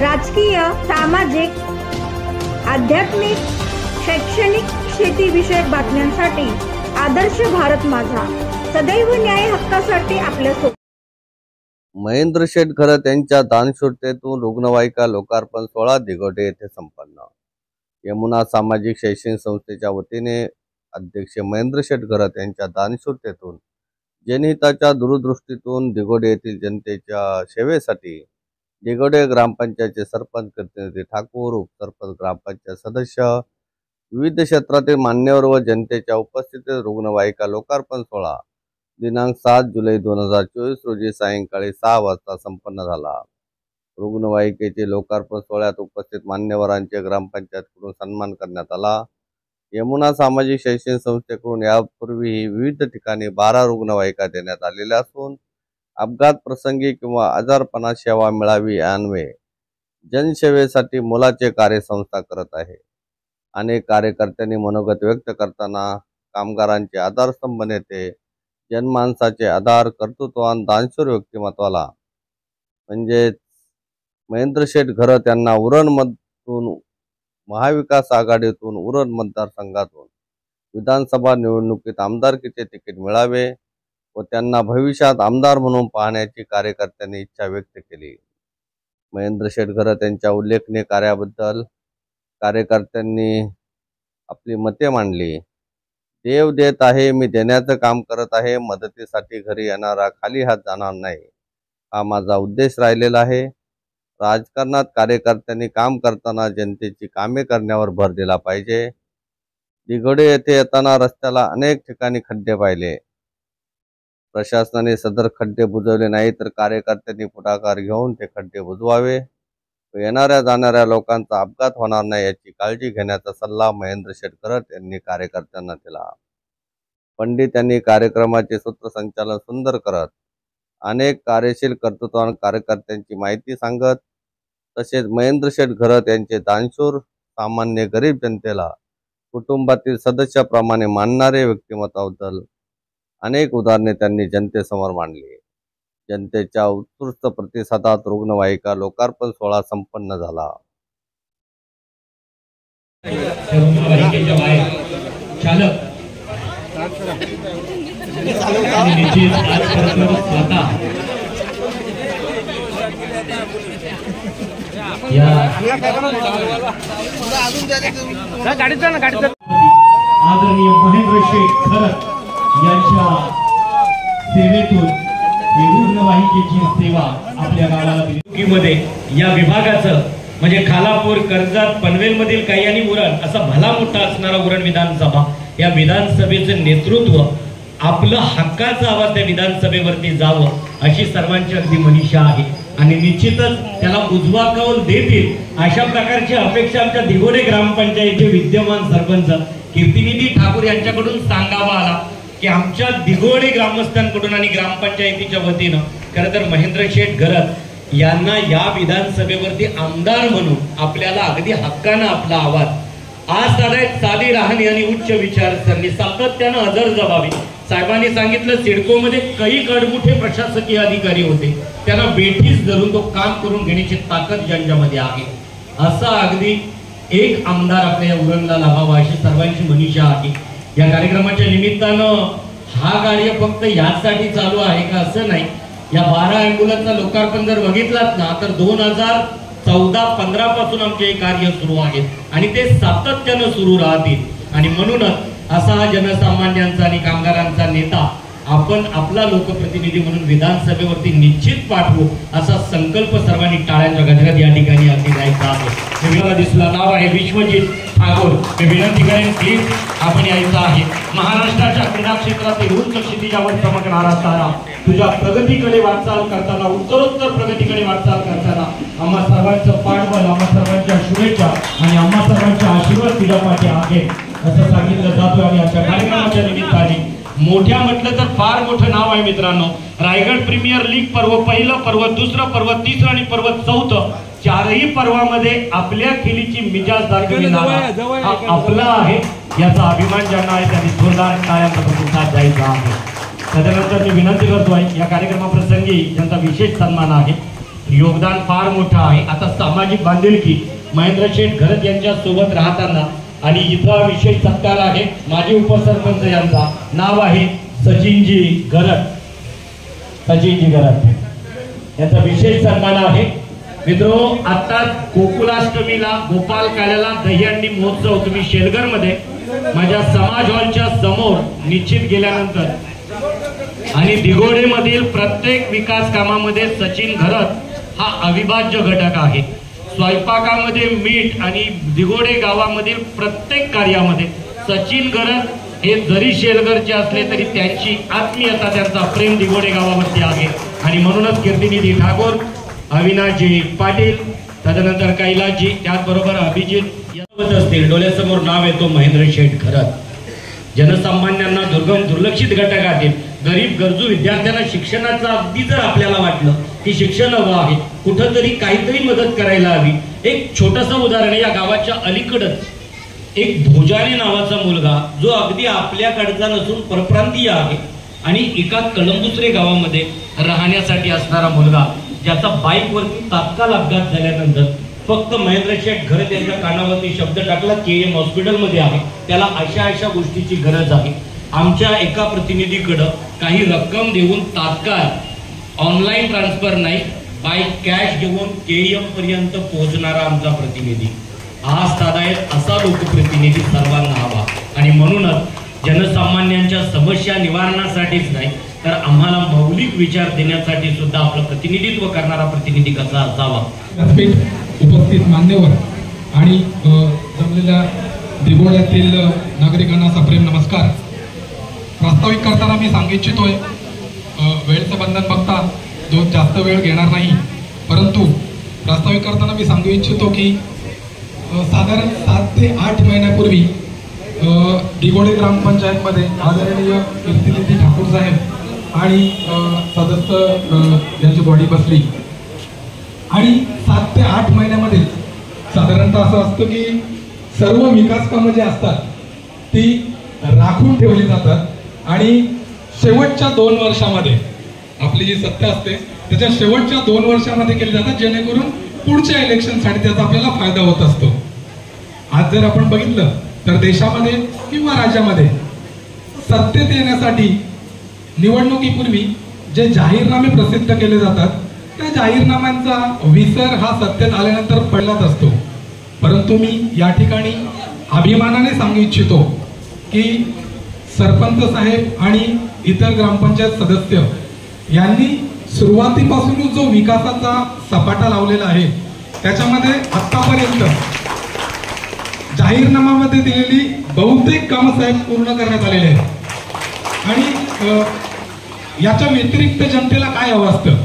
राजकीय, सामाजिक, आध्यात्मिक, शैक्षणिक, शेतीविषयक बातम्यांसाठी आदर्श भारत माझा सदैव न्याय हक्कासाठी आपल्यासोबत। महेंद्र शेठ घरत यांच्या दानशूरतेतून रुग्णवाहिका लोकार्पण सोहळा दिघोडे येथे संपन्न। यमुना सामाजिक शैक्षणिक संस्थेच्या वतीने अध्यक्ष महेंद्र शेठ घरत यांच्या दानशूरतेतून जनहिताच्या दूरदृष्टीतून दिघोडे येथील जनतेच्या सेवेसाठी दिघोडे ग्रामपंचायतचे सरपंच प्रतिनिधी ठाकूर, उपसरपंच, ग्रामपंचायत सदस्य, विविध क्षेत्रातील मान्यवर व जनतेच्या उपस्थितीत रुग्णवाहिका लोकार्पण सोहळा दिनांक 7 जुलै 2024 रोजी सायंकाळी 6 वाजता संपन्न झाला। रुग्णवाहिकेचे लोकार्पण सोहळ्यात उपस्थित मान्यवरांचे ग्रामपंचायतकडून सन्मान करण्यात आला। यमुना सामाजिक शैक्षणिक संस्थेकडून यापूर्वी विविध ठिकाणी 12 रुग्णवाहिका देण्यात आलेल्या असून अपघात प्रसंगी किंवा आजारपणात सेवा मिळावी यान्वये जनसेवेसाठी मोलाचे कार्य संस्था करत आहे। अनेक कार्यकर्त्यांनी मनोगत व्यक्त करताना कामगारांचे आधारस्तंभ नेते, जनमानसाचे आधार, कर्तृत्ववान दानशूर व्यक्तिमत्वाला म्हणजे महेंद्र शेठ घरत यांना उरणमधून महाविकास आघाडीतून उरण मतदारसंघातून विधानसभा निवडणुकीत आमदारकीचे तिकीट मिळावे व त्यांना भविष्यात आमदार म्हणून पाहण्याची कार्यकर्त्यांनी इच्छा व्यक्त केली। महेंद्र शेठ घरत यांच्या उल्लेखनीय कार्याबद्दल कार्यकर्त्यांनी आपली मते मांडली। देव देत आहे, मी देण्याचं काम करत आहे, मदतीसाठी घरी येणारा खाली हात जाणार नाही हा माझा उद्देश राहिलेला आहे। राजकारणात कार्यकर्त्यांनी काम करताना जनतेची कामे करण्यावर भर दिला पाहिजे। दिघोडे येथे येताना रस्त्याला अनेक ठिकाणी खड्डे पाहिले, प्रशासनाने सदर खड्डे बुजवले नाही तर कार्यकर्त्यांनी पुढाकार घेऊन ते खड्डे बुजवावे व येणाऱ्या जाणाऱ्या लोकांचा अपघात होणार नाही याची काळजी घेण्याचा सल्ला महेंद्र शेठ घरत यांनी कार्यकर्त्यांना दिला। पंडित यांनी कार्यक्रमाचे सूत्रसंचालन सुंदर करत अनेक कार्यशील कर्तृत्ववान कार्यकर्त्यांची माहिती सांगत तसेच महेंद्र शेठ घरत यांचे दानशूर, सामान्य गरीब जनतेला कुटुंबातील सदस्याप्रमाणे मानणारे व्यक्तिमत्वाबद्दल अनेक उदाहरणे त्यांनी जनतेसमोर मांडली। जनतेच्या उत्स्फूर्त प्रतिसादात रुग्णवाहिका लोकार्पण सोहळा संपन्न झाला। आदरणीय महेंद्र शेठ घरत यांच्या सेवेतून रुग्णवाहिकेची सेवा आपल्या गावाला दिली। या विभागाचं म्हणजे खालापूर, कर्जत, पनवेल मधील काही आणि उरण असा भला मोठा असणारा उरण विधानसभा, या विधानसभेचं नेतृत्व आपलं हक्काचा आवाज त्या विधानसभेवरती जावं अशी सर्वांची अगदी मनीषा आहे आणि निश्चितच त्याला उजवा कौल देतील अशा प्रकारची अपेक्षा आमच्या दिघोडे ग्रामपंचायतीचे विद्यमान सरपंच कीर्तिनिधी ठाकूर यांच्याकडून सांगावा आला की आमच्या दिघोडे ग्रामस्थांकडून आणि ग्रामपंचायतीच्या वतीनं खरं तर महेंद्र शेठ घरत यांना या विधानसभेवरती आमदार म्हणून आपल्याला अगदी हक्कानं आपला आवाज आज साधी राहणी आणि उच्च विचारसरणी सातत्यानं हजर जबाबी। साहेबांनी सांगितलं सिडकोमध्ये काही कडमुठे प्रशासकीय अधिकारी होते, त्यांना बेठीस धरून तो काम करून घेण्याची ताकद ज्यांच्यामध्ये आहे असा अगदी एक आमदार आपल्या उरणला लाभावा अशी सर्वांची मनीषा आहे। या कार्यक्रमाच्या निमित्तानं हा कार्य फक्त यासाठी चालू आहे का असं नाही। या 12 ॲम्ब्युलन्सचा लोकार्पण जर बघितलात ना तर 2014-15 पासून आमचे हे कार्य सुरू आहे आणि ते सातत्यानं सुरू राहतील आणि म्हणूनच असा हा जनसामान्यांचा आणि कामगारांचा नेता आपण आपला लोकप्रतिनिधी म्हणून विधानसभेवरती निश्चित पाठवू असा संकल्प सर्वांनी टाळ्यांच्या गजरात या ठिकाणी अगदी जायचा आहे। मला दिसला नाव आहे विश्वजित ठाकूर, मी विनंती करेन प्लीज आपण यायचं आहे। महाराष्ट्राच्या क्रीडा क्षेत्रातील उच्च क्षितिजावर चमकणारा तारा तुझ्या प्रगतीकडे वाटचाल करताना, उत्तरोत्तर प्रगतीकडे वाटचाल करताना आम्हा सर्वांचं पाठबळ, आम्हा सर्वांच्या शुभेच्छा आणि आम्हा सर्वांचे आशीर्वाद तुझ्या पाठी आहे असं सांगितलं जातं। आणि अशा कार्यक्रमाच्या निमित्ताने मोठ्या म्हटलं तर फार मोठं नाव आहे मित्रांनो। रायगड प्रीमियर लीग पर्व, पहिलं पर्व, दुसरं पर्व, तिसरं आणि पर्व चौथं, चारही पर्वामध्ये आपल्या खेळीची मिजाज दाखवणारा हा आपला आहे याचा अभिमान ज्यांना आहे त्यांनी जोरदार टाळ्यांचा प्रतिसाद द्यायचा आहे। त्यानंतर मी विनंती करतोय या कार्यक्रमाप्रसंगी ज्यांचा विशेष सन्मान आहे योगदान फार मोठं आहे. आता सामाजिक बांधिलकी महेंद्र शेठ घरत यांच्या सोबत राहताना आणि इथं विशेष सत्कार आहे माजी उपसरपंच यांचा, नाव आहे सचिनजी घरत. सचिनजी घरत यांचा विशेष सन्मान आहे. मित्रो, आता गोकुलाष्टमीला गोपाल काल्याला दहीहंडी महोत्सव तुम्ही शेलगर मध्ये माझ्या समाज हॉलच्या समोर निश्चित केल्यानंतर आणि दिघोडे मधील प्रत्येक विकास कामामध्ये सचिन घरत हा अविभाज्य घटक आहे. स्वयंपाकामध्ये मीठ आणि दिघोडे गावामधील प्रत्येक कार्यामध्ये सचिन घरत हे जरी शेलगरचे असले तरी त्यांची आत्मीयता, त्यांचा प्रेम दिघोडे गावावरती आहे. आणि म्हणूनच कीर्तिनिधी ठाकूर, अविनाशजी पाटील, तदनंतर कैलासजी, त्याचबरोबर अभिजित यासोबत असतील. डोळ्यासमोर नाव येतो महेंद्र शेठ घरत. जनसामान्यांना, दुर्गम दुर्लक्षित घटकातील गरीब गरजू विद्यार्थ्यांना शिक्षणाचं अगदी जर आपल्याला वाटलं की शिक्षण हवं आहे, कुठंतरी काहीतरी मदत करायला हवी. एक छोटंसं उदाहरण, या गावाच्या अलीकडच एक भोजाने नावाचा मुलगा जो अगदी आपल्याकडचा नसून परप्रांतीय आहे आणि एका कळंबुसरे गावामध्ये राहण्यासाठी असणारा मुलगा, ज्याचा बाईकवरती तात्काळ अपघात झाल्यानंतर फक्त महेंद्र शेठ घरत यांच्या कानावरती शब्द टाकला, KM हॉस्पिटलमध्ये आहे, त्याला अशा गोष्टीची गरज आहे. आमच्या एका प्रतिनिधीकडं काही रक्कम देऊन तात्काळ ऑनलाईन ट्रान्सफर नाही, बाय कॅश घेऊन KM पर्यंत पोहोचणारा आमचा प्रतिनिधी हा साधायत असा लोकप्रतिनिधी सर्वांना हवा. आणि म्हणूनच जनसामान्यांच्या समस्या निवारणासाठीच नाही तर आम्हाला मौलिक विचार देण्यासाठी सुद्धा आपलं प्रतिनिधित्व करणारा प्रतिनिधी कसा असावा. उपस्थित मान्यवर आणि जमलेल्या दिघोड्यातील नागरिकांना सप्रेम नमस्कार. प्रास्ताविक करताना मी सांगू इच्छितोय, वेळेचं बंधन बघता जास्त वेळ घेणार नाही, परंतु प्रास्ताविक करताना मी सांगू इच्छितो की साधारण 7 ते 8 महिन्यापूर्वी दिघोडे ग्रामपंचायतमध्ये आदरणीय कीर्तिनिधी ठाकूर साहेब आणि सदस्य यांची बॉडी बसली आणि 7 ते 8 महिन्यामध्ये साधारणतः असं असतं की सर्व विकास कामं जी असतात ती राखून ठेवली जातात आणि शेवटच्या 2 वर्षामध्ये आपली जी सत्ता असते त्याच्या शेवटच्या 2 वर्षामध्ये केली जातात, जेणेकरून पुढच्या इलेक्शनसाठी त्याचा आपल्याला फायदा होत असतो. आज जर आपण बघितलं तर देशामध्ये किंवा राज्यामध्ये सत्तेत येण्यासाठी निवडणुकीपूर्वी जे जाहीरनामे प्रसिद्ध केले जातात त्या जाहीरनाम्यांचा विसर हा सत्तेत आल्यानंतर पडलाच असतो. परंतु मी या ठिकाणी अभिमानाने सांगू इच्छितो की सरपंच साहेब आणि इतर ग्रामपंचायत सदस्य यांनी सुरुवातीपासून जो विकासाचा सपाटा लावलेला आहे त्याच्यामध्ये आतापर्यंत जाहीरनाम्यामध्ये दिलेली बहुतेक कामं साहेब पूर्ण करण्यात आलेले आहेत. आणि याच्या व्यतिरिक्त जनतेला काय हवं असतं,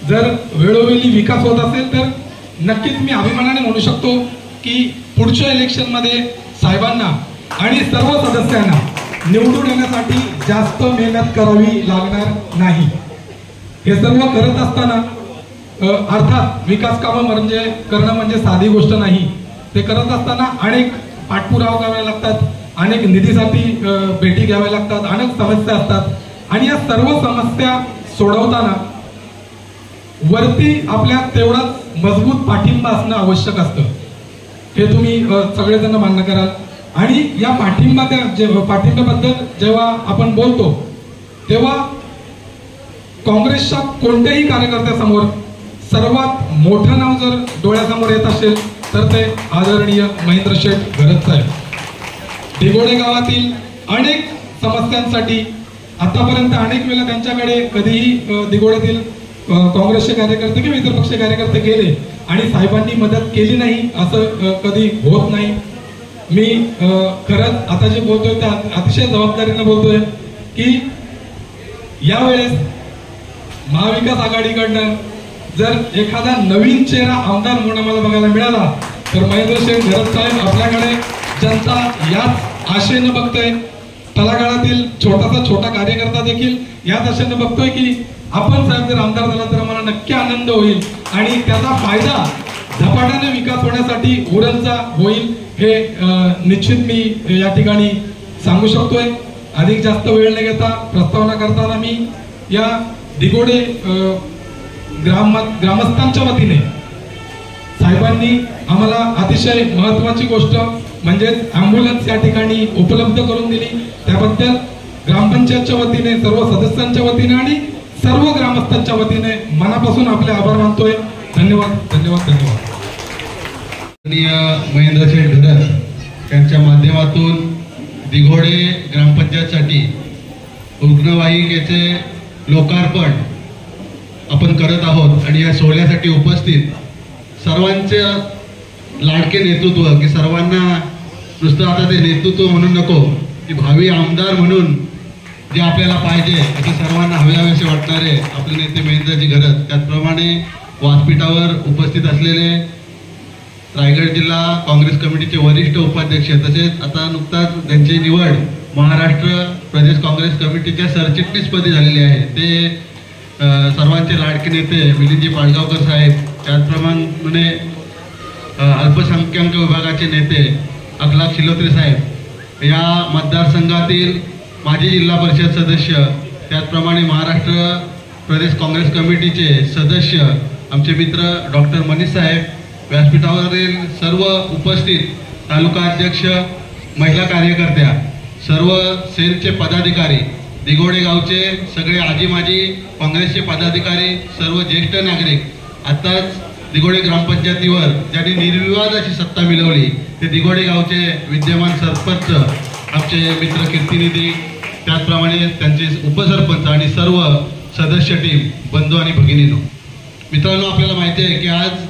जर वेळोवेळी विकास होत असेल तर नक्कीच मी अभिमानाने म्हणू शकतो की पुढच्या इलेक्शनमध्ये साहेबांना आणि सर्व सदस्यांना निवडून येण्यासाठी जास्त मेहनत करावी लागणार नाही. हे सर्व करत असताना अर्थात विकास कामं करणं म्हणजे साधी गोष्ट नाही. ते करत असताना अनेक पाठपुरावा करावे लागतात, अनेक निधीसाठी भेटी घ्याव्या लागतात, अनेक समस्या असतात आणि या सर्व समस्या सोडवताना वरती आपल्या तेवढाच मजबूत पाठिंबा असणं आवश्यक असतं. हे तुम्ही सगळेजण मान्य कराल. आणि या पाठिंब्याबद्दल जेव्हा आपण बोलतो तेव्हा काँग्रेसच्या कोणत्याही कार्यकर्त्यासमोर सर्वात मोठं नाव जर डोळ्यासमोर येत असेल तर ते आदरणीय महेंद्र शेठ घरत साहेब. दिघोडे गावातील अनेक समस्यांसाठी आतापर्यंत अनेक वेळा त्यांच्याकडे कधीही दिघोड्यातील काँग्रेसचे कार्यकर्ते किंवा इतर पक्षाचे कार्यकर्ते गेले आणि साहेबांनी मदत केली नाही असं कधी होत नाही. मी खरंच आता जे बोलतोय त्या अतिशय जबाबदारीने बोलतोय की यावेळेस महाविकास आघाडीकडनं जर एखादा नवीन चेहरा आमदार म्हणून आम्हाला बघायला मिळाला तर महेंद्र शेठ घरत साहेब आपल्याकडे जनता याच आशेनं बघतोय. तळागाळातील छोटा कार्यकर्ता देखील याच आशेनं बघतोय की आपण साहेब जर आमदार झाला तर आम्हाला नक्की आनंद होईल आणि त्याचा फायदा झपाट्याने विकास होण्यासाठी उरणचा होईल हे निश्चित मी या ठिकाणी सांगू शकतोय. अधिक जास्त वेळ न घेता प्रस्तावना करताना मी या दिघोडे ग्रामस्थांच्या वतीने साहेबांनी आम्हाला अतिशय महत्त्वाची गोष्ट म्हणजे ॲम्ब्युलन्स या ठिकाणी उपलब्ध करून दिली, त्याबद्दल ग्रामपंचायतच्या वतीने, सर्व सदस्यांच्या वतीने आणि सर्व ग्रामस्थांच्या वतीने मनापासून आपले आभार मानतोय. धन्यवाद धन्यवाद धन्यवाद. महेंद्र शेठ घरत यांच्या माध्यमातून दिघोडे ग्रामपंचायतसाठी रुग्णवाहिकेचे लोकार्पण आपण करत आहोत. आणि या सोहळ्यासाठी उपस्थित सर्वांचे लाडके नेतृत्व, की सर्वांना नुसतं आता ते नेतृत्व म्हणून नको, की भावी आमदार म्हणून जे आपल्याला पाहिजे असे सर्वांना हवेसे वाटणारे आपले नेते महेंद्रजी घरत, त्याचप्रमाणे व्यासपीठावर उपस्थित असलेले रायगड जिल्हा काँग्रेस कमिटीचे वरिष्ठ उपाध्यक्ष, तसेच आता नुकताच त्यांची निवड महाराष्ट्र प्रदेश काँग्रेस कमिटीच्या सरचिटणीसपदी झालेली आहे ते सर्वांचे लाडके नेते मिलिंदजी पाडगावकर साहेब, त्याचप्रमाणे अल्पसंख्याक विभागाचे नेते अखलाक शिलोत्रे साहेब, या मतदारसंघातील माजी जिल्हा परिषद सदस्य, त्याचप्रमाणे महाराष्ट्र प्रदेश काँग्रेस कमिटीचे सदस्य आमचे मित्र डॉक्टर मनीष साहेब, व्यासपीठावरील सर्व उपस्थित तालुका अध्यक्ष, महिला कार्यकर्त्या, सर्व सेलचे पदाधिकारी, दिघोडे गावचे सगळे आजी माजी काँग्रेसचे पदाधिकारी, सर्व ज्येष्ठ नागरिक, आताच दिघोडे ग्रामपंचायतीवर ज्यांनी निर्विवाद अशी सत्ता मिळवली ते दिघोडे गावचे विद्यमान सरपंच आमचे मित्र कीर्तिनिधी, त्याचप्रमाणे त्यांचे उपसरपंच आणि सर्व सदस्य टीम, बंधू आणि भगिनींनो. मित्रांनो, आपल्याला माहिती आहे की आज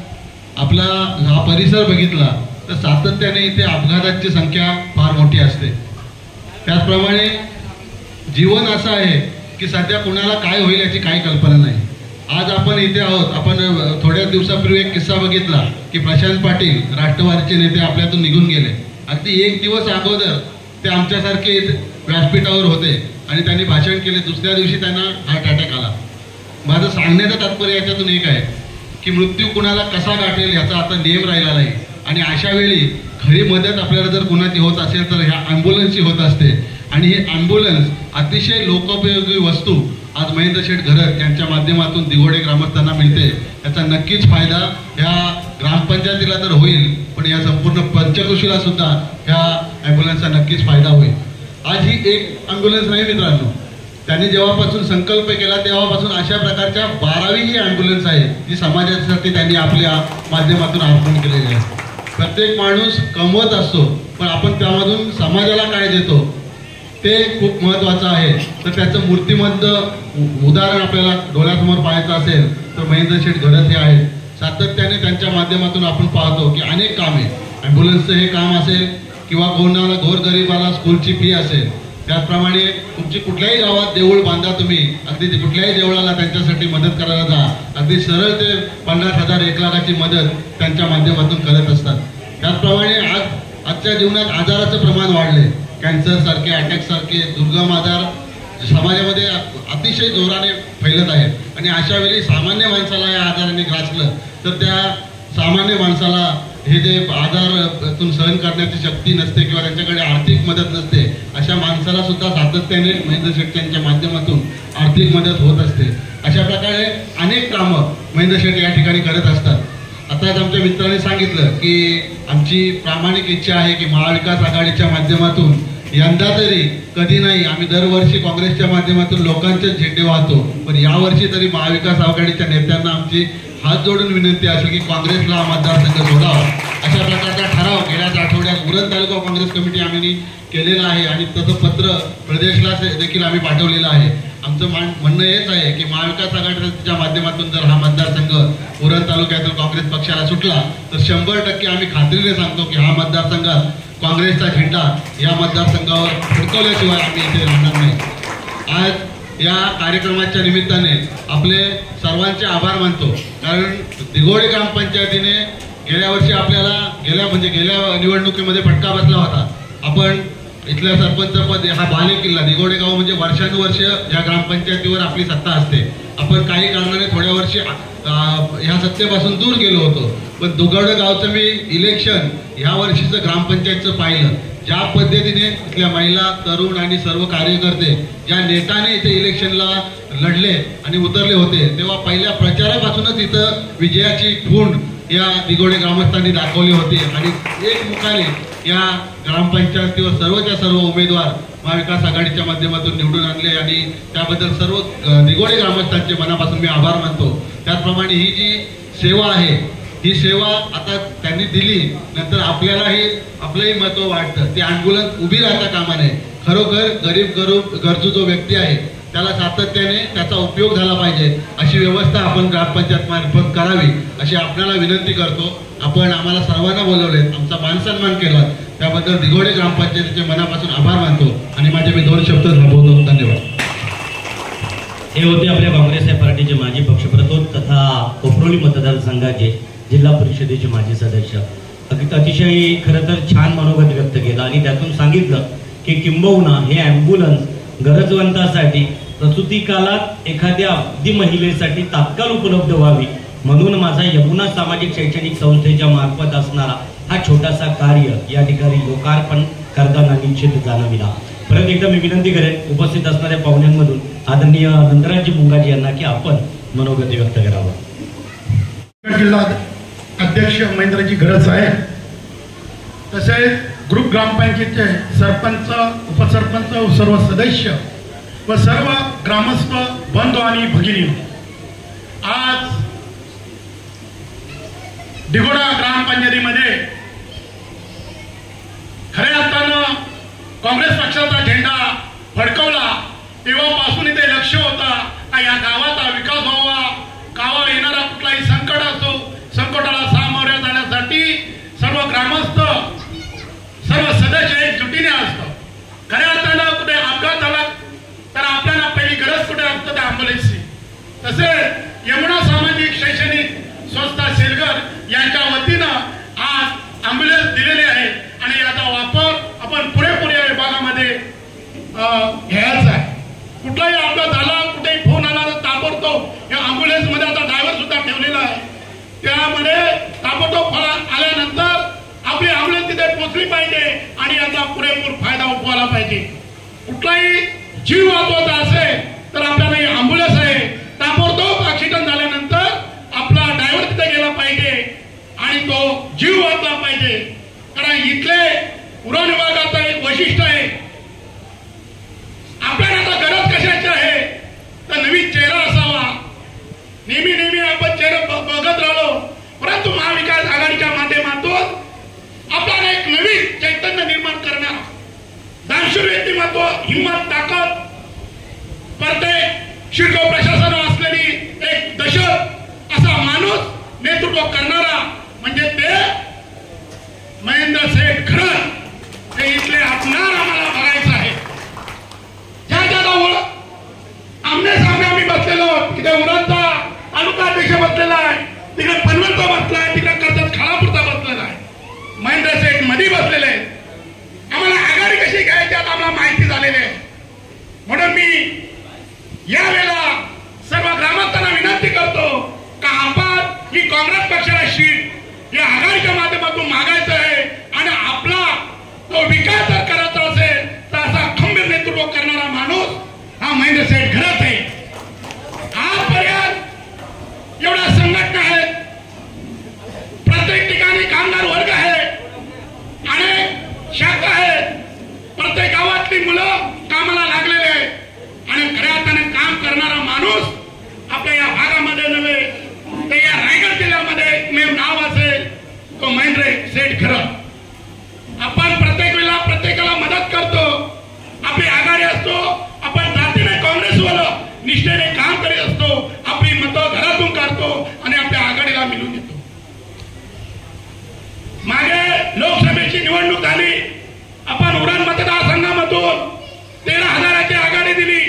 आपला हा परिसर बघितला तर सातत्याने इथे अपघातांची संख्या फार मोठी असते. त्याचप्रमाणे जीवन असं आहे की सध्या कुणाला काय होईल याची काही कल्पना नाही. आज आपण इथे आहोत. आपण थोड्या दिवसापूर्वी एक किस्सा बघितला की प्रशांत पाटील राष्ट्रवादीचे नेते आपल्यातून निघून गेले. अगदी एक दिवस अगोदर ते आमच्यासारखे व्यासपीठावर होते आणि त्यांनी भाषण केले. दुसऱ्या दिवशी त्यांना हार्ट अटॅक आला. माझं सांगण्याचं तात्पर्य याच्यातून एक आहे की मृत्यू कुणाला कसा गाठेल याचा आता नियम राहिला नाही. आणि अशा वेळी खरी मदत आपल्याला जर कुणाची होत असेल तर ह्या ॲम्ब्युलन्सची होत असते. आणि ही ॲम्ब्युलन्स अतिशय लोकोपयोगी वस्तू आज महेंद्र शेठ घरत यांच्या माध्यमातून दिघोडे ग्रामस्थांना मिळते. याचा नक्कीच फायदा ह्या ग्रामपंचायतीला तर होईल, पण या संपूर्ण पंचकृषीला सुद्धा ह्या ॲम्ब्युलन्सचा नक्कीच फायदा होईल. आज ही एक ॲम्ब्युलन्स नाही मित्रांनो, त्यांनी जेव्हापासून संकल्प केला तेव्हापासून अशा प्रकारच्या 12वी ही ॲम्ब्युलन्स आहे जी समाजासाठी त्यांनी आपल्या माध्यमातून अर्पण केलेली आहे. प्रत्येक माणूस कमवत असतो, पण आपण त्यामधून समाजाला काय देतो ते खूप महत्त्वाचं आहे. तर त्याचं मूर्तिमंत उदाहरण आपल्याला डोळ्यासमोर पाहायचं असेल तर महेंद्र शेठ घरत हे आहेत. सातत्याने त्यांच्या माध्यमातून आपण पाहतो की अनेक कामे, ॲम्ब्युलन्सचं हे काम असेल किंवा कोणाला गोरगरिबाला स्कूलची फी असेल, त्याचप्रमाणे तुमची कुठल्याही गावात देऊळ बांधा, तुम्ही अगदी कुठल्याही देवळाला त्यांच्यासाठी मदत करायला जा, अगदी सरळ ते 50,000 1 लाखाची मदत त्यांच्या माध्यमातून करत असतात. त्याचप्रमाणे आजच्या जीवनात आजाराचं प्रमाण वाढले. कॅन्सर सारखे, अटॅक सारखे दुर्गम आजार समाजामध्ये अतिशय जोराने फैलत आहेत. आणि अशा वेळी सामान्य माणसाला या आजाराने ग्रासलं तर त्या सामान्य माणसाला हे जे आजारातून सहन करण्याची शक्ती नसते किंवा त्यांच्याकडे आर्थिक मदत नसते, अशा माणसाला सुद्धा सातत्याने महेंद्र शेठ यांच्या माध्यमातून आर्थिक मदत होत असते. अशा प्रकारे अनेक कामं महेंद्र शेठ या ठिकाणी करत असतात. आताच आमच्या मित्रांनी सांगितलं की आमची प्रामाणिक इच्छा आहे की महाविकास आघाडीच्या माध्यमातून यंदा तरी कधी नाही, आम्ही दरवर्षी काँग्रेसच्या माध्यमातून लोकांचे झेंडे वाहतो, पण यावर्षी तरी महाविकास आघाडीच्या नेत्यांना आमची हात जोडून विनंती असेल की काँग्रेसला हा मतदारसंघ सोडावा. अशा प्रकारचा ठराव गेल्याच आठवड्यात उरण तालुका काँग्रेस कमिटी आम्ही केलेला आहे आणि तसं पत्र प्रदेशला देखील आम्ही पाठवलेलं आहे. आमचं म्हणणं हेच आहे की महाविकास आघाडीच्या माध्यमातून जर हा मतदारसंघ उरण तालुक्यातील काँग्रेस पक्षाला सुटला तर 100% आम्ही खात्रीने सांगतो की हा मतदारसंघात काँग्रेसचा झेंडा या मतदारसंघावर फडकवल्याशिवाय आम्ही इथे राहणार नाही. आज या कार्यक्रमाच्या निमित्ताने आपले सर्वांचे आभार मानतो, कारण दिघोडे ग्रामपंचायतीने गेल्या वर्षी आपल्याला गेल्या निवडणुकीमध्ये फटका बसला होता. आपण इथल्या सरपंच पद हा बालेकिल्ला. दिघोडे गाव म्हणजे वर्षानुवर्ष या ग्रामपंचायतीवर आपली सत्ता असते. आपण काही कारणाने थोड्या वर्षी ह्या सत्तेपासून दूर गेलो होतो, पण दिघोडे गावचं मी इलेक्शन ह्या वर्षीचं ग्रामपंचायतचं पाहिलं. ज्या पद्धतीने इथल्या महिला, तरुण आणि सर्व कार्यकर्ते ज्या नेटाने इथे इलेक्शनला लढले आणि उतरले होते, तेव्हा पहिल्या प्रचारापासूनच इथं विजयाची खूण या दिघोडे ग्रामस्थांनी दाखवली होती आणि एकमुखाने या ग्रामपंचायतीवर सर्वच्या सर्व उमेदवार महाविकास आघाडीच्या माध्यमातून निवडून आणले आणि त्याबद्दल सर्व दिघोडे ग्रामस्थांचे मनापासून मी आभार मानतो. त्याचप्रमाणे ही जी सेवा आहे, ही सेवा आता त्यांनी दिली, नंतर आपलंही महत्व वाटतं. ते ॲम्ब्युलन्स उभी राहता कामा नये. खरोखर गरजू जो व्यक्ती आहे त्याला सातत्याने त्याचा उपयोग झाला पाहिजे, अशी व्यवस्था आपण ग्रामपंचायत मार्फत करावी अशी आपल्याला विनंती करतो. आपण आम्हाला सर्वांना बोलवले, आमचा मानसन्मान केला, त्याबद्दल दिघोडे ग्रामपंचायतीचे मनापासून आभार मानतो आणि माझे मी 2 शब्द थांबवतो. धन्यवाद. हे होते आपल्या काँग्रेस पार्टीचे माजी पक्षप्रतोद तथा कोपरोली मतदारसंघाचे जिल्हा परिषदेचे माजी सदस्य. अतिशय खरं तर छान मनोगत व्यक्त केलं आणि त्यातून सांगितलं की किंबहुना हे ॲम्ब्युलन्स गरजवंतासाठी प्रसूती काळात एखाद्या अगदी महिलेसाठी तात्काळ उपलब्ध व्हावी म्हणून माझा यमुना सामाजिक शैक्षणिक संस्थेच्या मार्फत असणारा हा छोटासा कार्य या ठिकाणी लोकार्पण करताना निश्चित जाणविला. परत एकदा मी विनंती करेन उपस्थित असणाऱ्या पाहुण्यांमधून आदरणीय नंदराजी मुंगाजी यांना की आपण मनोगत व्यक्त करावं. जिल्हा अध्यक्ष महेंद्रजी घरत आहे, तसेच ग्रुप ग्रामपंचायतीचे सरपंच, उपसरपंच, सर्व सदस्य व सर्व ग्रामस्थ बंधू आणि भगिनी, आज दिघोडा ग्रामपंचायतीमध्ये खऱ्या अर्थानं काँग्रेस पक्षाचा झेंडा फडकवला तेव्हापासून इथे लक्ष होता या गावाचा विकास व्हावा. गावाला येणारा कुठलाही संकट असो, संकटाला सामोरे जाण्यासाठी सर्व ग्रामस्थ, सर्व सदस्य एकजुटीने असतो. खऱ्या अर्थानं कुठे अपघात झाला तर आपल्याला पहिली गरज कुठे असतं त्या ॲम्ब्युलन्सची. तसेच यमुना सामाजिक शैक्षणिक संस्था सेलगर यांच्या वतीनं आज ॲम्ब्युलन्स दिलेले आहे आणि याचा वापर आपण पुरेपूर या विभागामध्ये घ्यायचा आहे. कुठलाही अपघात झाला, कुठेही फोन आला तर ताबडतोब या ॲम्ब्युलन्स मध्ये आता ड्रायव्हर सुद्धा ठेवलेला आहे. त्यामध्ये ताबडतोब आल्यानंतर आपली ॲम्ब्युलन्स तिथे पोहोचली पाहिजे आणि याचा पुरेपूर फायदा उठवायला पाहिजे. कुठलाही जीव वाचवायचा असेल तर आपल्याला ही ॲम्ब्युलन्स आहे, ताबडतोब ऍक्सिडेंट झाल्यानंतर आपला ड्रायव्हर तिथे गेला पाहिजे आणि तो जीव वाचला पाहिजे. कारण इथले उरण विभागाचं एक वैशिष्ट्य आहे, आपल्याला आता गरज कशाची आहे तर नवीन चेहरा असावा. नेहमी आपण चेहरा बघत राहिलो, परंतु महाविकास आघाडीच्या माध्यमातून आपल्याला एक नवीन चैतन्य निर्माण करणार, दानशूर व्यक्तिमत्व, हिंमत, ताकद, प्रत्येक शिरगाव प्रशासनावर असलेली एक दशक असा माणूस नेतृत्व करणारा म्हणजे ते महेंद्र शेठ घरत हे इथले आपणार आम्हाला बघायचं आहे. ज्या आमने सामने आम्ही बसलेलो, तिथे उरणचा तालुका अध्यक्ष बसलेला आहे, तिकडे पनवेलचा बसला आहे, तिकडे कर्जत खालापूरचा बसलेला आहे, महेंद्र शेठ मध्ये बसलेले आहेत. आम्हाला आघाडी कशी घ्यायची आता आम्हाला माहिती झालेली आहे. म्हणून मी यावेळेला सर्व ग्रामस्थांना विनंती करतो का आपण ही काँग्रेस पक्षाला शीट या आघाडीच्या माध्यमातून मागायचं आहे आणि आपला तो विकास जर करायचा असेल तर असा खंबीर नेतृत्व करणारा माणूस हा महेंद्र शेठ घरत आहे. आजपर्यंत एवढ्या संघटना आहेत, प्रत्येक ठिकाणी कामगार वर्ग आहे, अनेक शाखा आहेत, प्रत्येक गावातली मुलं कामाला लागलेले आहेत आणि खऱ्या अर्थाने काम करणारा माणूस आपल्या या भागामध्ये नव्हे तर या रायगड जिल्ह्यामध्ये एकमेव नाव असेल तो महेंद्र शेठ घरत. आपण प्रत्येक वेळेला प्रत्येकाला मदत करतो, आपली आघाडी असतो, आपण जातीने काँग्रेसवर निष्ठेने काम करीत असतो, आपली मतं घरातून काढतो आणि आपल्या आघाडीला मिळून देतो. मागे लोकसभेची निवडणूक झाली, आपण उरण मतदारसंघामधून 13,000ची आघाडी दिली.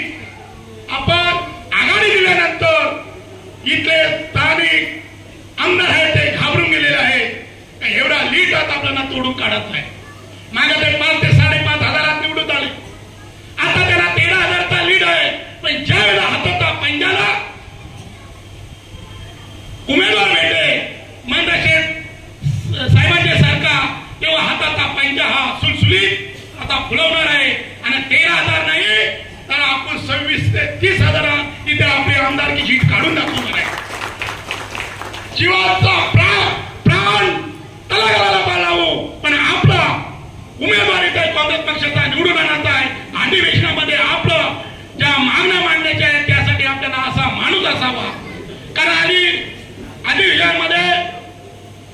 आपण आघाडी दिल्यानंतर इथले स्थानिक आमदार आहेत ते घाबरून गेलेले आहेत. एवढा लीड आता आपल्याला तोडून काढत नाही. मागे ते 5,000 ते 5,500 निवडून काढून दाखवणार आहे. जीवाचा प्राण तळागाळाला पाळावं, पण आपला उमेदवारी तर काँग्रेस पक्षाचा निवडून आणायचा आहे. अधिवेशनामध्ये आपलं ज्या मागण्या मांडण्याच्या आहेत त्यासाठी आपल्याला असा माणूस असावा. कारण अधिवेशनामध्ये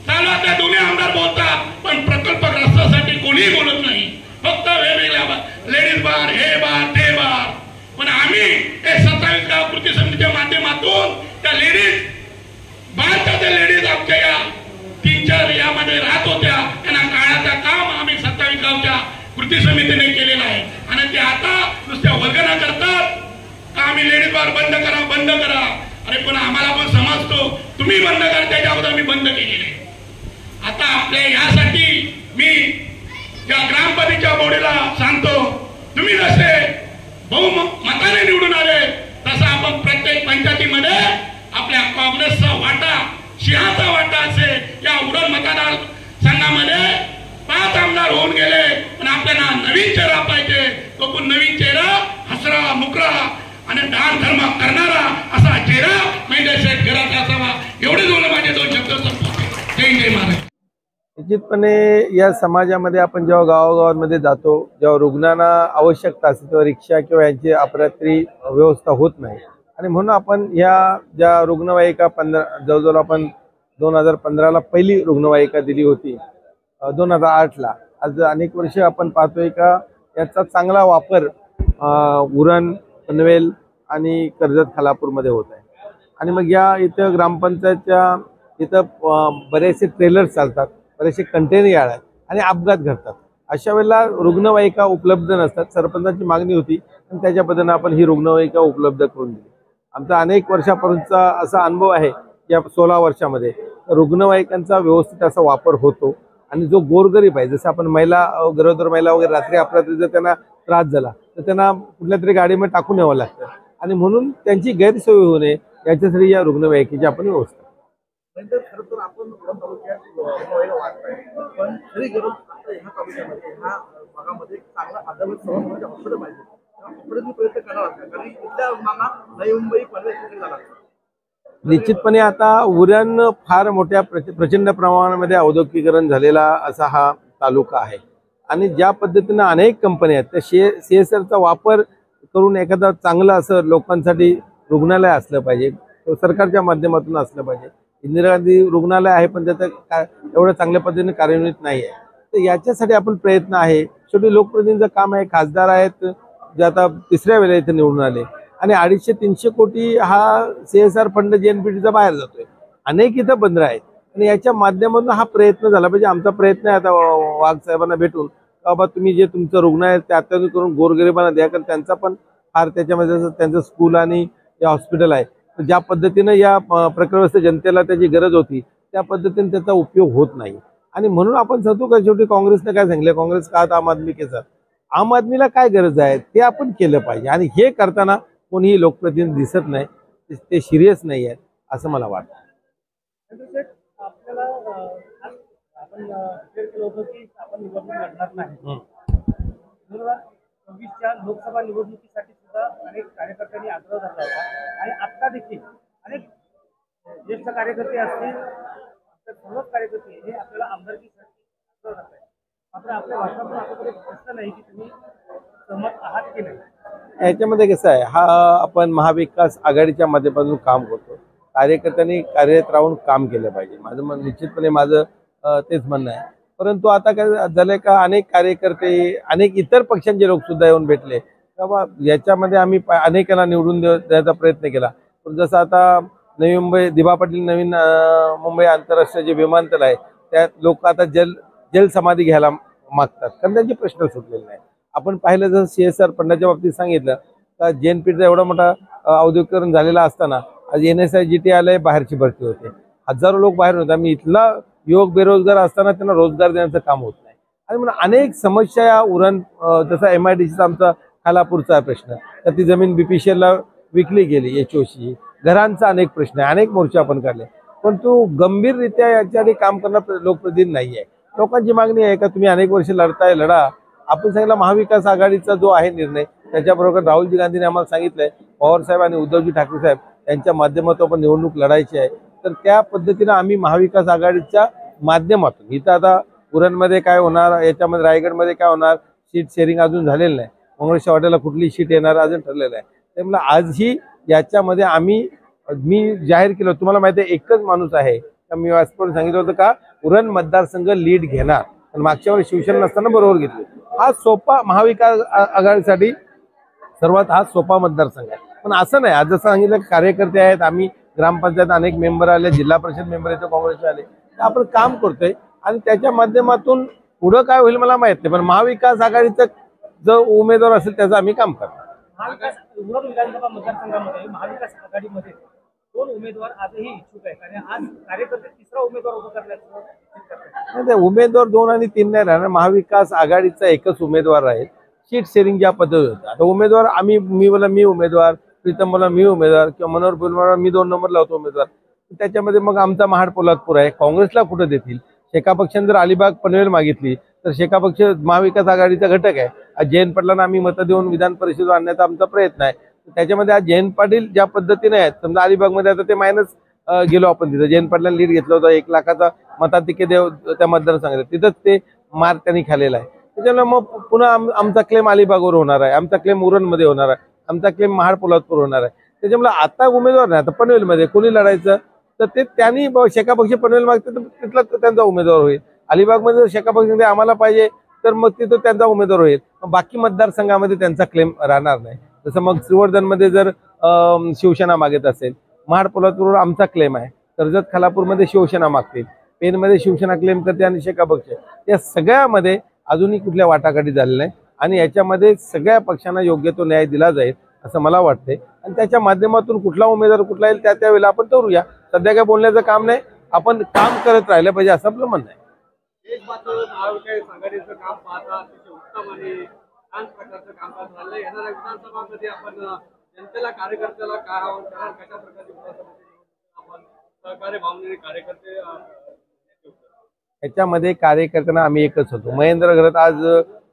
चालवाच्या दोन्ही आमदार बोलतात, पण प्रकल्पग्रस्तासाठी कोणीही बोलत नाही. फक्त वेगवेगळ्या लेडीज बार, हे बार, ते बार. पण आम्ही हे 27 गाव कृती समितीच्या माध्यमातून त्या लेडीज बारच्या त्या लेडीज आमच्या या 3-4 यामध्ये राहत होत्या, त्यांना काळाचं काम आम्ही 27 गावच्या कृती समितीने केलेलं आहे. आणि ते आता नुसत्या वर्गना करतात का आम्ही लेडीज बार बंद करा, बंद करा. अरे पण आम्हाला पण समजतो तुम्ही बंद करा, त्याच्या अगोदर आम्ही बंद केलेले. आता आपल्या यासाठी मी या ग्रामपंचायतीच्या बोर्डीला सांगतो, तुम्ही जसे बहुमताने निवडून आले तसं आपण प्रत्येक पंचायतीमध्ये आपल्या काँग्रेसचा वाटा, सिंहाचा वाटा असेल. या उरण मतदार संघामध्ये 5 आमदार होऊन गेले, पण आपल्याला नवीन चेहरा पाहिजे. तो पण नवीन चेहरा हसरा, मुकरा आणि दान धर्म करणारा असा चेहरा महिला शेठ घरात असावा. एवढे दोन माझे 2 शब्द संपवते. जय जय महाराज. निश्चितपणे या समाजामध्ये आपण जेव्हा गावागावांमध्ये जातो, जेव्हा रुग्णांना आवश्यकता असते तेव्हा रिक्षा किंवा यांची अपरात्री व्यवस्था होत नाही. आणि म्हणून आपण ह्या ज्या रुग्णवाहिका जवळजवळ आपण 2015ला पहिली रुग्णवाहिका दिली होती, 2008ला. आज अनेक वर्ष आपण पाहतोय का याचा चांगला वापर उरण, पनवेल आणि कर्जत खालापूरमध्ये होत आहे. आणि मग या इथं ग्रामपंचायतच्या इथं बरेचसे ट्रेलर चालतात, बरेचसे कंटेनर यार्ड आहेत आणि अपघात घडतात. अशा वेळेला रुग्णवाहिका उपलब्ध नसतात. सरपंचाची मागणी होती आणि त्याच्या पद्धतीने आपण ही रुग्णवाहिका उपलब्ध करून दिली. आमचा अनेक वर्षापर्यंतचा असा अनुभव आहे या 16 वर्षामध्ये रुग्णवाहिकांचा व्यवस्थित असा वापर होतो. आणि जो गोरगरीब आहे, जसं आपण गरोदर महिला वगैरे रात्री अपरात्री जर त्यांना त्रास झाला तर त्यांना कुठल्या तरी गाडीमध्ये टाकून यावं लागतं. आणि म्हणून त्यांची गैरसोय होऊ नये याच्यासाठी या रुग्णवाहिकेची आपण व्यवस्था. खरं तर आपण पण खरी गरज ह्या तालुक्यामध्ये ह्या भागामध्ये चांगला आदर्श सभागृहाचे हॉस्पिटल पाहिजे. हॉस्पिटलचा प्रयत्न करावा लागतो, कारण इथल्या रुग्णांना नवी मुंबई पनवेल झाला. निश्चितपणे आता उरण फार मोठ्या प्रचंड प्रमाणामध्ये औद्योगिकीकरण झालेला असा हा तालुका आहे. आणि ज्या पद्धतीनं अनेक कंपन्या आहेत त्या CSRचा वापर करून एखादा चांगलं असं लोकांसाठी रुग्णालय असलं पाहिजे, सरकारच्या माध्यमातून असलं पाहिजे. इंदिरा गांधी रुग्णालय आहे पण त्याचं एवढं चांगल्या पद्धतीने कार्यान्वित नाही आहे. तर याच्यासाठी आपण प्रयत्न आहे. शेवटी लोकप्रतिनिधींचं काम आहे. खासदार आहेत जे आता 3ऱ्या वेळेला इथे निवडून आले आणि 250-300 कोटी हा CSR फंड JNPTचा बाहेर जातोय. अनेक इथं बंदरं आहेत आणि याच्या माध्यमातून हा प्रयत्न झाला पाहिजे. आमचा प्रयत्न आहे आता वाघ साहेबांना भेटून, बाबा तुम्ही जे तुमचं रुग्ण आहे ते अत्याधुनिक करून गोरगरिबांना द्या, कारण त्यांचा पण फार त्याच्यामध्ये त्यांचं स्कूल आणि जे हॉस्पिटल आहे ज्या पद्धतीनं या प्रकरग्रस्त जनतेला त्याची गरज होती त्या पद्धतीने त्याचा उपयोग होत नाही. आणि म्हणून आपण सांगतो का शेवटी काँग्रेसने काय सांगितलं, काँग्रेस का आम आदमी केचा, आम आदमीला काय गरज आहे ते आपण केलं पाहिजे. आणि हे करताना कोणीही लोकप्रतिनिधी दिसत नाही, ते सिरियस नाही आहेत असं मला वाटतं. आपल्याला आपण केलं होतं की आपण निवडणूक लढणार नाही. 2024च्या लोकसभा निवडणुकीसाठी सुद्धा अनेक कार्यकर्त्यांनी आग्रह धरला होता आणि आता देखील अनेक ज्येष्ठ कार्यकर्ते असतील, सर्वच कार्यकर्ते हे आपल्याला आमदारकीसाठी आग्रह धरत आहेत. मात्र आपल्या भाषणातून आता तरी प्रश्न नाही की तुम्ही सहमत आहात की नाही. याच्यामध्ये कसं आहे, हा आपण महाविकास आघाडीच्या माध्यमातून काम करतो. कार्यकर्त्यांनी कार्यरत राहून काम केलं पाहिजे, माझं निश्चितपणे माझं तेच म्हणणं आहे. परंतु आता काय झालंय का अनेक कार्यकर्ते, अनेक इतर पक्षांचे लोक सुद्धा येऊन भेटले. बाबा याच्यामध्ये आम्ही अनेकांना निवडून द्यायचा प्रयत्न केला. पण जसं आता नवी मुंबई दिबा पाटील नवीन मुंबई आंतरराष्ट्रीय जे विमानतळ आहे त्यात लोक आता जल समाधी घ्यायला मागतात, कारण त्यांचे प्रश्न सुटलेले नाही. आपण पाहिलं जसं CSR फंडाच्या बाबतीत सांगितलं तर JNPTचा एवढा मोठा औद्योगिकरण झालेला असताना आज NSIGT आलंय, बाहेरची भरती होते, हजारो लोक बाहेर होते. आम्ही इथला युवक बेरोजगार असताना त्यांना रोजगार देण्याचं काम होत नाही. आणि म्हणून अनेक समस्या या उरण, जसा MIDCचा आमचा खालापूरचा प्रश्न, तर ती जमीन BPCLला विकली गेली, HOC घरांचा अनेक प्रश्न आहे, अनेक मोर्चे आपण काढले. परंतु गंभीररित्या याच्यासाठी काम करणारा लोकप्रतिनिधी नाही आहे. लोकांची मागणी आहे का तुम्ही अनेक वर्ष लढताय, लढा. आपण सांगितलं महाविकास आघाडीचा जो आहे निर्णय, त्याच्याबरोबर राहुलजी गांधींनी आम्हाला सांगितलंय, पवार साहेब आणि उद्धवजी ठाकरे साहेब त्यांच्या माध्यमातून आपण निवडणूक लढायची आहे, तर त्या पद्धतीनं आम्ही महाविकास आघाडीच्या माध्यमातून इथं आता उरणमध्ये काय होणार, याच्यामध्ये रायगडमध्ये काय होणार, सीट शेअरिंग अजून झालेलं नाही, काँग्रेसच्या वाट्याला कुठली सीट येणार अजून ठरलेलं आहे. त्यामुळे आजही याच्यामध्ये मी जाहीर केलं, तुम्हाला माहिती आहे एकच माणूस आहे का, मी वाचपून सांगितलं होतं का उरण मतदारसंघ लीड घेणार, पण मागच्या वेळी शिवसेना नसताना बरोबर घेतली. हा सोपा महाविकास आघाडीसाठी सर्वात हा सोपा मतदारसंघ आहे. पण असं नाही, आज जसं सांगितलं कार्यकर्ते आहेत, आम्ही ग्रामपंचायत अनेक मेंबर आले, जिल्हा परिषद मेंबर येतो काँग्रेसचे आले, तर आपण काम करतोय आणि त्याच्या माध्यमातून पुढं काय होईल मला माहित नाही, पण महाविकास आघाडीचा जो उमेदवार असेल त्याचं आम्ही काम करणार. उरण विधानसभा मतदारसंघामध्ये महाविकास आघाडीमध्ये 2 उमेदवार आजही इच्छुक आहेत आणि आज कार्यकर्ते 3रा उमेदवार उभा करण्याचं उमेदवार 2 आणि 3 नाही राहणार. महाविकास आघाडीचा एकच उमेदवार आहे. सीट शेअरिंग ज्या पद्धती होतं, आता उमेदवार मी उमेदवार, प्रीतम बोला मी उमेदवार, किंवा मनोहर बोलणार मी 2 नंबर लावतो उमेदवार. त्याच्यामध्ये मग आमचा महाड पोलादपूर आहे, काँग्रेसला कुठं देतील? शेका पक्षाने जर अलिबाग पनवेल मागितली तर शेका पक्ष महाविकास आघाडीचा घटक आहे. आज जयंत पाटलांना आम्ही मतं देऊन विधान परिषदेवर आणण्याचा आमचा प्रयत्न आहे. त्याच्यामध्ये आज जयंत पाटील ज्या पद्धतीने आहेत, समजा अलिबागमध्ये आता ते मायनस गेलो आपण, तिथं जयंत पाटलांनी लीड घेतलं होतं, 1 लाखाचा मताधिक्य देव त्या मतदारसंघात, तिथंच ते मार त्यांनी खाल्लेला आहे. त्याच्यामुळे मग पुन्हा आमचा क्लेम अलिबागवर होणार आहे, आमचा क्लेम उरणमध्ये होणार आहे, आमचा क्लेम महाड पोलादपूर होणार आहे. त्याच्यामुळे आता उमेदवार नाही, आता पनवेलमध्ये कोणी लढायचं तर ते त्यांनी शेका पक्ष पनवेल मागते तर तिथला त्यांचा उमेदवार होईल. अलिबागमध्ये जर शेका पक्ष आम्हाला पाहिजे तर मग तिथं त्यांचा उमेदवार होईल. बाकी मतदारसंघामध्ये त्यांचा क्लेम राहणार नाही. जसं मग श्रीवर्धनमध्ये जर शिवसेना मागत असेल, महाड पोलादपूरवर आमचा क्लेम आहे, कर्जत खालापूरमध्ये शिवसेना मागतील, पेनमध्ये शिवसेना क्लेम करते आणि शेका पक्ष, या सगळ्यामध्ये अजूनही कुठल्या वाटाघाटी झालेल्या नाही आणि याच्यामध्ये सगळ्या पक्षांना योग्य तो न्याय दिला जाईल असं मला वाटते. आणि त्याच्या माध्यमातून कुठला उमेदवार कुठला येईल त्या वेळेला आपण ठरवूया. सध्या काय बोलण्याचं काम नाही, आपण काम करत राहिलं पाहिजे असं आपलं म्हणणं आहे. महाविकास आघाडीचं काम पाहता अतिशय उत्तम आणि छान प्रकारचं कामकाज झालं. येणाऱ्या विधानसभामध्ये आपण जनतेला कार्यकर्त्याला काय आव्हान कराल, कशा प्रकारची आपण सहकार्य भावनेने कार्यकर्ते याच्यामध्ये कार्यकर्त्यांना आम्ही एकच होतो. महेंद्र घरात आज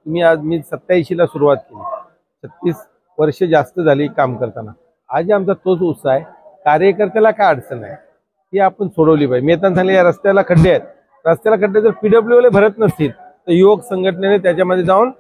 मी 87ला सुरुवात केली, 36 वर्ष जास्त झाली काम करताना. आज आमचा तोच उत्साह आहे. कार्यकर्त्याला काय अडचण आहे ती आपण सोडवली पाहिजे. मी आता सांगले या रस्त्याला खड्डे आहेत, रस्त्याला खड्डे जर PWले भरत नसतील तर युवक संघटनेने त्याच्यामध्ये जाऊन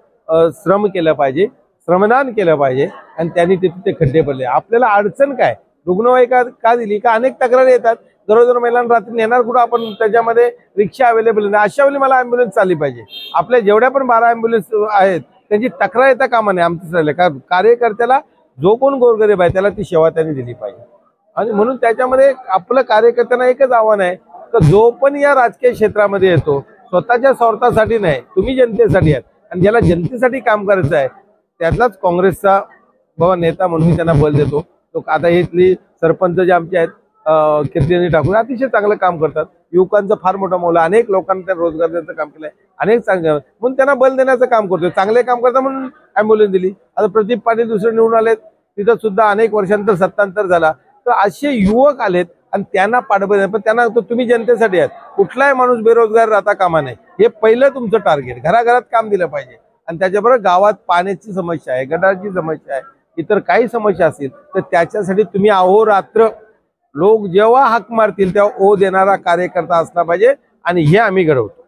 श्रम केलं पाहिजे, श्रमदान केलं पाहिजे आणि त्यांनी तिथे खड्डे भरले. आपल्याला अडचण काय, रुग्णवाहिका का दिली का, अनेक तक्रारी येतात, गरोदर महिलांना रात्री नेणार कुठं आपण, त्याच्यामध्ये रिक्षा अवेलेबल नाही, अशा वेळी मला ॲम्ब्युलन्स चालली पाहिजे. आपल्या जेवढ्या पण 12 ॲम्ब्युलन्स आहेत त्यांची तक्रार येता कामा नये. आमचं राहिलं का कार्यकर्त्याला जो कोण गोरगरीब आहे त्याला ती सेवा त्यांनी दिली पाहिजे. आणि म्हणून त्याच्यामध्ये आपलं कार्यकर्त्यांना एकच आव्हान आहे तर जो पण या राजकीय क्षेत्रामध्ये येतो स्वतःच्या स्वार्थासाठी नाही, तुम्ही जनतेसाठी आहात आणि ज्याला जनतेसाठी काम करायचं आहे त्यातलाच काँग्रेसचा बाबा नेता म्हणून मी त्यांना बल देतो. तो आता इथली सरपंच जे आमचे आहेत कीर्तिनी ठाकूर अतिशय चांगलं काम करतात. युवकांचं फार मोठा मौल, अनेक लोकांना त्यांना रोजगार द्यायचं काम केलंय, अनेक चांगलं म्हणून त्यांना बल देण्याचं काम करतोय. चांगले काम करतात म्हणून ॲम्ब्युलन्स दिली. आता प्रदीप पाटील दुसरे निवडून आलेत, तिथं सुद्धा अनेक वर्षांतर सत्तांतर झाला. तर असे युवक आलेत आणि त्यांना पाठबळ, पण त्यांना तुम्ही जनतेसाठी आहात, कुठलाही माणूस बेरोजगार राहता कामा नये, हे पहिलं तुमचं टार्गेट. घराघरात काम दिलं पाहिजे आणि त्याच्याबरोबर गावात पाण्याची समस्या आहे, गटाराची समस्या आहे, इतर काही समस्या असतील तर त्याच्यासाठी तुम्ही अहोरात्र लोक जेव्हा हाक मारतील तेव्हा ओ देणारा कार्यकर्ता असला पाहिजे आणि हे आम्ही घडवतो.